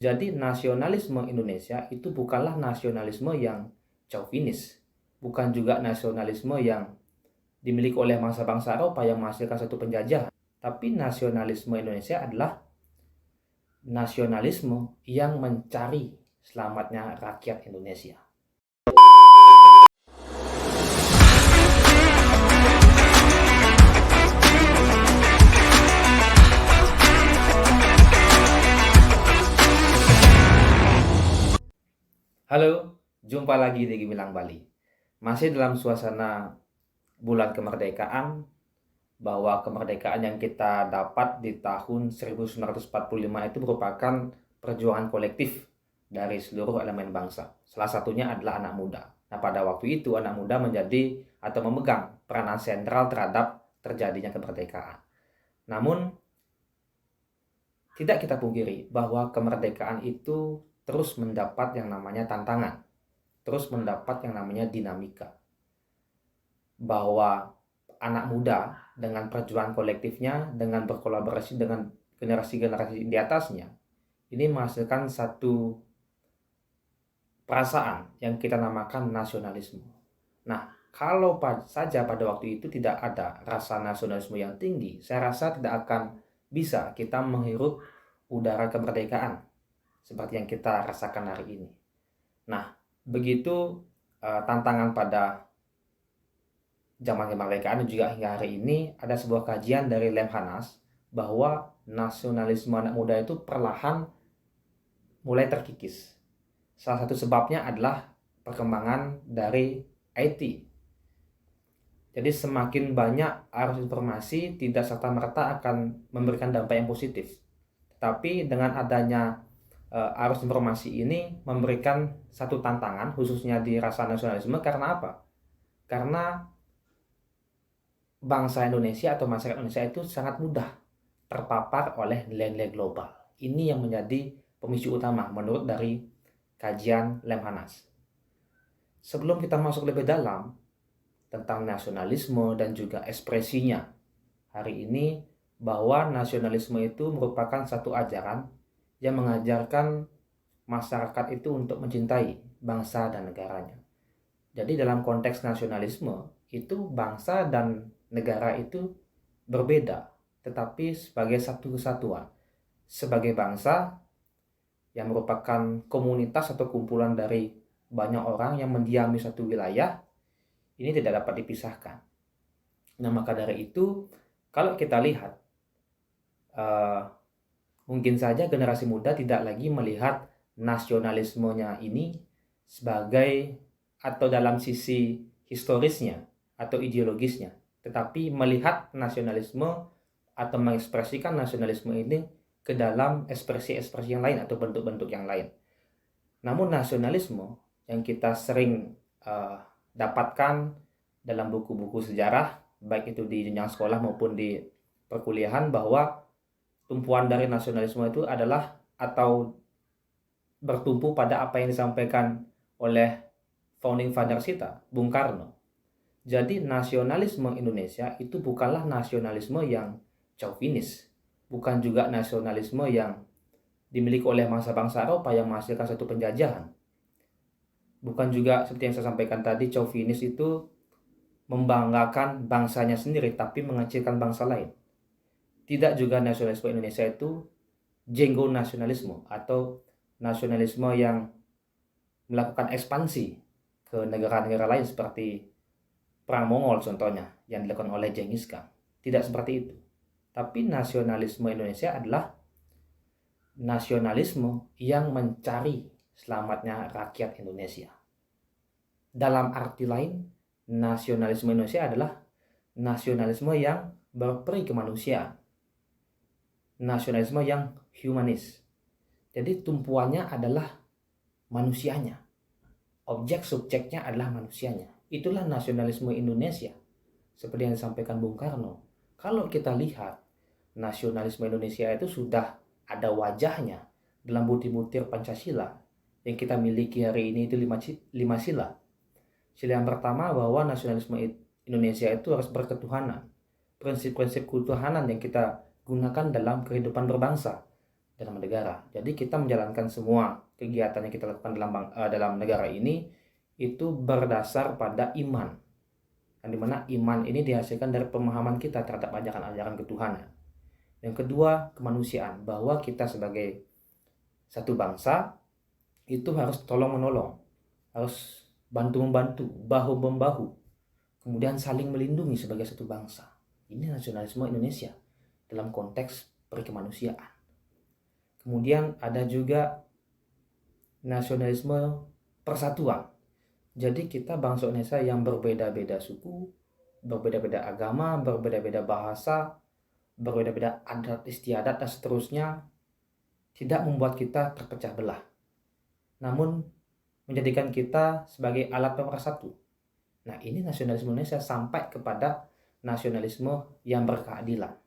Jadi nasionalisme Indonesia itu bukanlah nasionalisme yang chauvinis, bukan juga nasionalisme yang dimiliki oleh bangsa-bangsa Eropa yang menghasilkan satu penjajahan. Tapi nasionalisme Indonesia adalah nasionalisme yang mencari selamatnya rakyat Indonesia. Halo, jumpa lagi di Gemilang Bali. Masih dalam suasana bulan kemerdekaan, bahwa kemerdekaan yang kita dapat di tahun 1945 itu merupakan perjuangan kolektif dari seluruh elemen bangsa. Salah satunya adalah anak muda. Nah, pada waktu itu anak muda menjadi atau memegang peranan sentral terhadap terjadinya kemerdekaan. Namun, tidak kita pungkiri bahwa kemerdekaan itu terus mendapat yang namanya tantangan, terus mendapat yang namanya dinamika. Bahwa anak muda dengan perjuangan kolektifnya, dengan berkolaborasi dengan generasi-generasi di atasnya, ini menghasilkan satu perasaan yang kita namakan nasionalisme. Nah, kalau saja pada waktu itu tidak ada rasa nasionalisme yang tinggi, saya rasa tidak akan bisa kita menghirup udara kemerdekaan seperti yang kita rasakan hari ini. Nah, begitu tantangan pada zaman kemerdekaan dan juga hingga hari ini, ada sebuah kajian dari Lemhanas bahwa nasionalisme anak muda itu perlahan mulai terkikis. Salah satu sebabnya adalah perkembangan dari IT. Jadi semakin banyak arus informasi tidak serta-merta akan memberikan dampak yang positif. Tapi dengan adanya arus informasi ini memberikan satu tantangan khususnya di rasa nasionalisme. Karena apa? Karena bangsa Indonesia atau masyarakat Indonesia itu sangat mudah terpapar oleh nilai-nilai global. Ini yang menjadi pemicu utama menurut dari kajian Lemhanas. Sebelum kita masuk lebih dalam tentang nasionalisme dan juga ekspresinya hari ini, bahwa nasionalisme itu merupakan satu ajaran yang mengajarkan masyarakat itu untuk mencintai bangsa dan negaranya. Jadi dalam konteks nasionalisme itu bangsa dan negara itu berbeda, tetapi sebagai satu kesatuan. Sebagai bangsa yang merupakan komunitas atau kumpulan dari banyak orang yang mendiami satu wilayah, ini tidak dapat dipisahkan. Nah, maka dari itu, kalau kita lihat, mungkin saja generasi muda tidak lagi melihat nasionalismenya ini sebagai atau dalam sisi historisnya atau ideologisnya, tetapi melihat nasionalisme atau mengekspresikan nasionalisme ini ke dalam ekspresi-ekspresi yang lain atau bentuk-bentuk yang lain. Namun nasionalisme yang kita sering dapatkan dalam buku-buku sejarah, baik itu di jenjang sekolah maupun di perkuliahan, bahwa tumpuan dari nasionalisme itu adalah atau bertumpu pada apa yang disampaikan oleh founding father kita, Bung Karno. Jadi nasionalisme Indonesia itu bukanlah nasionalisme yang chauvinis, bukan juga nasionalisme yang dimiliki oleh bangsa-bangsa Eropa yang menghasilkan satu penjajahan. Bukan juga seperti yang saya sampaikan tadi, chauvinis itu membanggakan bangsanya sendiri tapi mengecilkan bangsa lain. Tidak juga nasionalisme Indonesia itu jenggo nasionalisme atau nasionalisme yang melakukan ekspansi ke negara-negara lain seperti Perang Mongol contohnya yang dilakukan oleh Genghis Khan. Tidak seperti itu. Tapi nasionalisme Indonesia adalah nasionalisme yang mencari selamatnya rakyat Indonesia. Dalam arti lain, nasionalisme Indonesia adalah nasionalisme yang berperi kemanusiaan. Nasionalisme yang humanis. Jadi tumpuannya adalah manusianya. Objek subjeknya adalah manusianya. Itulah nasionalisme Indonesia. Seperti yang disampaikan Bung Karno. Kalau kita lihat, nasionalisme Indonesia itu sudah ada wajahnya dalam butir-butir Pancasila yang kita miliki hari ini, itu 5 sila. Sila yang pertama bahwa nasionalisme Indonesia itu harus berketuhanan. Prinsip-prinsip ketuhanan yang kita gunakan dalam kehidupan berbangsa, dalam negara. Jadi kita menjalankan semua kegiatan yang kita lakukan dalam negara ini itu berdasar pada iman. Yang dimana iman ini dihasilkan dari pemahaman kita terhadap ajaran-ajaran ketuhanan. Yang kedua, kemanusiaan, bahwa kita sebagai satu bangsa itu harus tolong-menolong, harus bantu-membantu, bahu-membahu, kemudian saling melindungi sebagai satu bangsa. Ini nasionalisme Indonesia dalam konteks perkemanusiaan. Kemudian ada juga nasionalisme persatuan. Jadi kita bangsa Indonesia yang berbeda-beda suku, berbeda-beda agama, berbeda-beda bahasa, berbeda-beda adat istiadat dan seterusnya, tidak membuat kita terpecah belah, namun menjadikan kita sebagai alat pemersatu. Nah, ini nasionalisme Indonesia sampai kepada nasionalisme yang berkeadilan.